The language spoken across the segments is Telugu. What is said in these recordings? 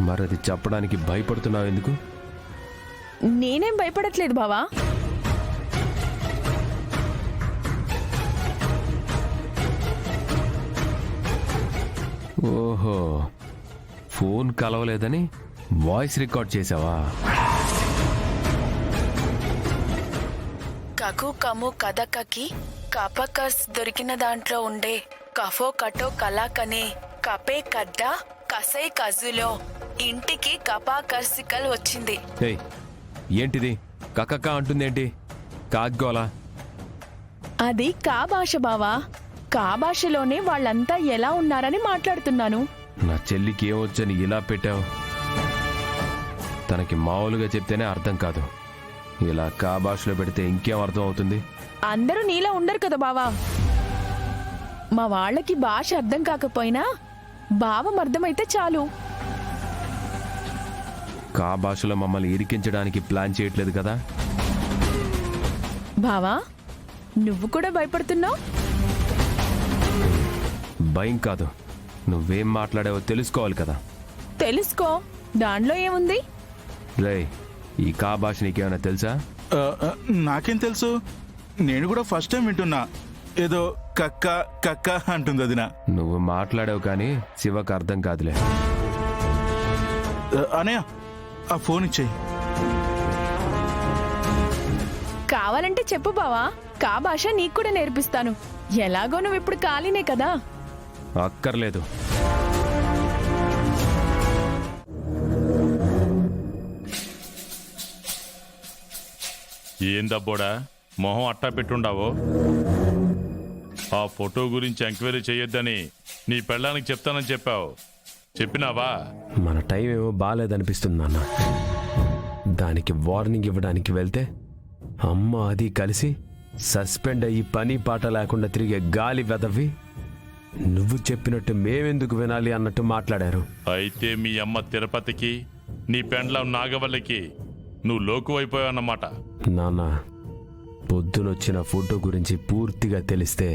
మరది చెప్పడానికి భయపడుతున్నావు ఎందుకు? నేనేం భయపడట్లేదు బావా. ఓహో, ఫోన్ కలవలేదని వాయిస్ రికార్డ్ చేసావా? కకు కము కదకకి కపకస్ దొరికిన దాంట్లో ఉండే కఫో కటో కలాకనే కపే కడ్డ కసై కజులో ఇంటికి కపాకర్సికల్ వచ్చింది. ఏయ్, ఏంటిది కక్కక్క అంటుందేంటి? కాగ్గోలా. అది కా భాష బావా. కా భాషలోనే వాళ్ళంతా ఎలా ఉన్నారని మాట్లాడుతున్నాను. నా చెల్లికి ఏమొచ్చని ఇలా పెట్టావు? తనకి మామూలుగా చెప్తేనే అర్థం కాదు, ఇలా కా భాషలో పెడితే ఇంకేం అర్థం అవుతుంది? అందరూ నీలా ఉండరు కదా బావా. మా వాళ్ళకి భాష అర్థం కాకపోయినా భావం అర్థమైతే చాలు. కా భాషలో మమ్మల్ని ఇరికించడానికి ప్లాన్ చేయట్లేదు కదా? బావా, నువ్వు కూడా భయపడుతున్నావు. భయం కాదు, నువ్వేం మాట్లాడావో తెలుసుకోవాలి కదా. తెలుసుకో, దానిలో ఏముంది? రే, ఈ కా భాష నీకేమైనా తెలుసా? నాకేం తెలుసు, నేను కూడా ఫస్ట్ టైం వింటున్నా. ఏదో కక్క కక్క అంటుంది వదిన. నువ్వు మాట్లాడావు కానీ శివకు అర్థం కాదులే. అనయ్య, ఆ ఫోన్ ఇచ్చేయి. కావాలంటే చెప్పు బావా, కా భాష నీకు కూడా నేర్పిస్తాను. ఎలాగో నువ్వు ఇప్పుడు ఖాళీనే కదా. అక్కర్లేదు. ఏందబ్బోడా మొహం అట్టా పెట్టుండావో? ఆ ఫోటో గురించి ఎంక్వైరీ చేయొద్దని నీ పెళ్ళానికి చెప్తానని చెప్పావు, చెప్పినావా? మన టైం ఏమో బాగాలేదనిపిస్తుంది నాన్న. దానికి వార్నింగ్ ఇవ్వడానికి వెళ్తే అమ్మ అది కలిసి సస్పెండ్ అయ్యి పని పాట లేకుండా తిరిగే గాలి వెదవి నువ్వు చెప్పినట్టు మేమెందుకు వినాలి అన్నట్టు మాట్లాడారు. అయితే మీ అమ్మ తిరుపతికి, నీ పెండ్లం నాగవల్లికి నువ్వు లోకువైపోయావన్నమాట. నాన్న, పొద్దునొచ్చిన ఫోటో గురించి పూర్తిగా తెలిస్తే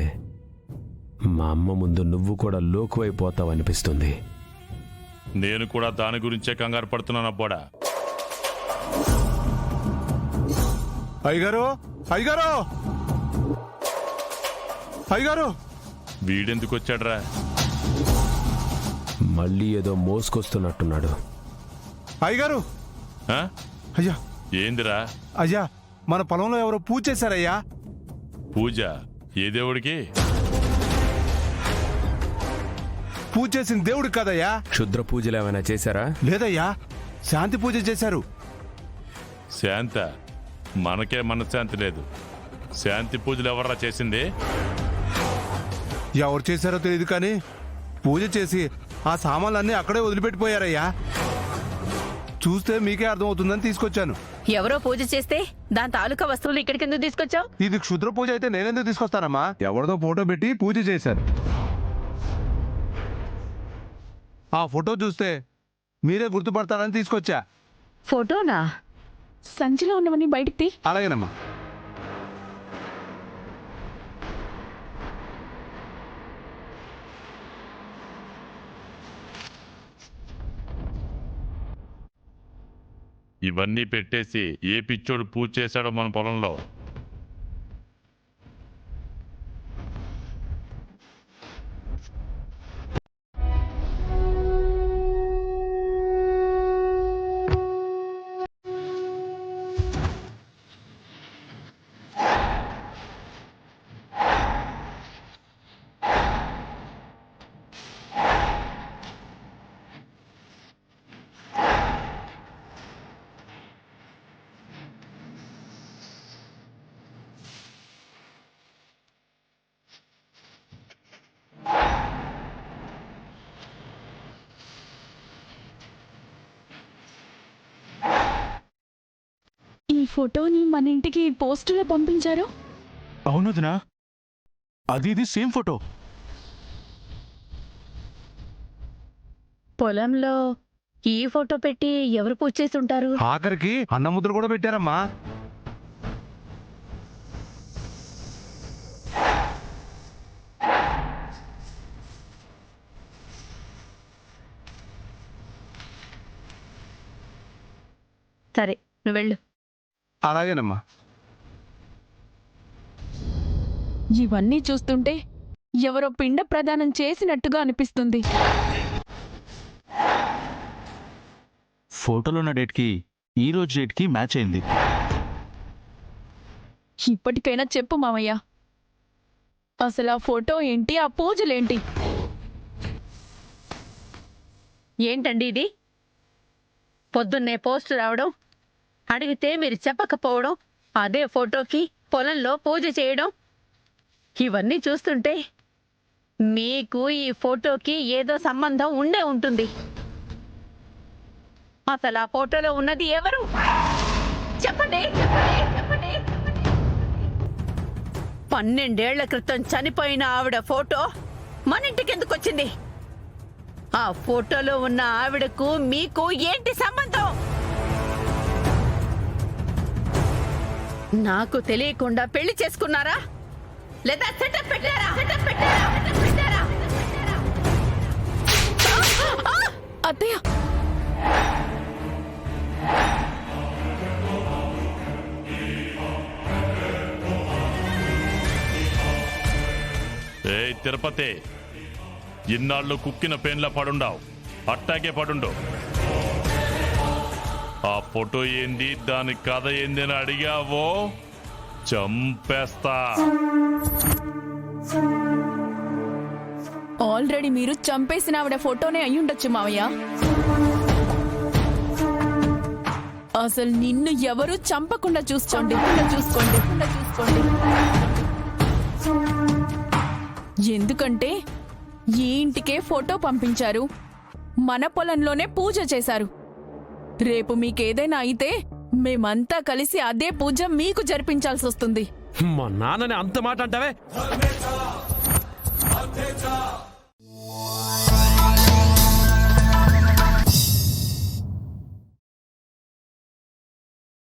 మా అమ్మ ముందు నువ్వు కూడా లోకువైపోతావు అనిపిస్తుంది. నేను కూడా దాని గురించే కంగారు పడుతున్నాను అబ్బోడా. అయ్యగారు, అయ్యగారు, అయ్యగారు! వీడెందుకు వచ్చాడ్రా? మళ్ళీ ఏదో మోసుకొస్తున్నట్టున్నాడు. అయ్యగారు! ఆ? అయ్యా, ఏందిరా? అయ్యా, మన పొలంలో ఎవరో పూజ చేశారయ్యా. పూజ? ఏ దేవుడికి? పూజ చేసిన దేవుడికి కాదయ్యా. క్షుద్ర పూజలు ఏమైనా చేశారా? లేదయ్యా, శాంతి పూజ చేశారు. శాంత? మనకే మనశ్శాంతి లేదు. శాంతి పూజలు ఎవర్రా చేసింది? ఎవరు చేశారో తెలియదు కానీ పూజ చేసి ఆ సామాన్లన్నీ అక్కడే వదిలిపెట్టిపోయారయ్యా. చూస్తే మీకే అర్థమవుతుందని తీసుకొచ్చాను. ఎవరో పూజ చేస్తే దాని తాలూకా వస్తువులు ఇక్కడికి ఎందుకు తీసుకొచ్చావు? ఇది క్షుద్ర పూజ అయితే నేనెందుకు తీసుకొస్తానమ్మా? ఎవరిదో ఫోటో పెట్టి పూజ చేశారు. ఆ ఫోటో చూస్తే మీరే గుర్తుపడతారని తీసుకొచ్చా. ఫోటోనా? సంచిలో ఉన్నవన్నీ బయటికి తీ. అలాగేనమ్మా. ఇవన్నీ పెట్టేసి ఏ పిచ్చోడు పూజ చేశాడో మన పొలంలో. ఈ ఫోటోని మన ఇంటికి పోస్టులో పంపించారు. అవునదినా, అది ఇది సేమ్ ఫోటో. పొలంలో ఈ ఫోటో పెట్టి ఎవరు పూజ చేసి ఉంటారు? ఆఖరికి అన్నముద్ర కూడా పెట్టారమ్మా. నువ్వు వెళ్ళు. అలాగేనమ్మా. ఇవన్నీ చూస్తుంటే ఎవరో పిండ ప్రదానం చేసినట్టుగా అనిపిస్తుంది. ఫోటోలో ఉన్న డేట్కి ఈ రోజు డేట్కి మ్యాచ్ అయింది. ఇప్పటికైనా చెప్పు మామయ్య, అసలు ఆ ఫోటో ఏంటి, ఆ పూజలేంటి? ఏంటండి ఇది? పొద్దున్నే పోస్ట్ రావడం, అడిగితే మీరు చెప్పకపోవడం, అదే ఫోటోకి పొలంలో పూజ చేయడం, ఇవన్నీ చూస్తుంటే మీకు ఈ ఫోటోకి ఏదో సంబంధం ఉండే ఉంటుంది. అసలు ఆ ఫోటోలో ఉన్నది ఎవరు? చెప్పండి, చెప్పండి, చెప్పండి. 12 ఏళ్ల క్రితం చనిపోయిన ఆవిడ ఫోటో మన ఇంటికి ఎందుకు వచ్చింది? ఆ ఫోటోలో ఉన్న ఆవిడకు మీకు ఏంటి సంబంధం? నాకు తెలియకుండా పెళ్లి చేసుకున్నారా లేదా సెటప్ పెట్టారా? సెటప్ పెట్టారా? సెటప్ పెట్టారా? అత్తయ్య, ఏయ్ తిరుపతి, ఇన్నాళ్ళు కుక్కిన పెన్ల పడుండావు, అట్టాగే పడుండు. ఆ ఫోటో ఏంది, దాని కథ ఏంది అని అడిగావో చంపేస్తా. ఆల్రెడీ మీరు చంపేసిన ఆవిడ ఫోటోనే అయ్యుండొచ్చు మావయ్య. అసలు నిన్ను ఎవరు చంపకుండా చూసుకోండి. ఎందుకంటే ఈ ఇంటికే ఫోటో పంపించారు, మన పొలంలోనే పూజ చేశారు. రేపు మీకేదైనా అయితే మేమంతా కలిసి అదే పూజ మీకు జరిపించాల్సి వస్తుంది. మా నాన్నని అంత మాట అంటావే?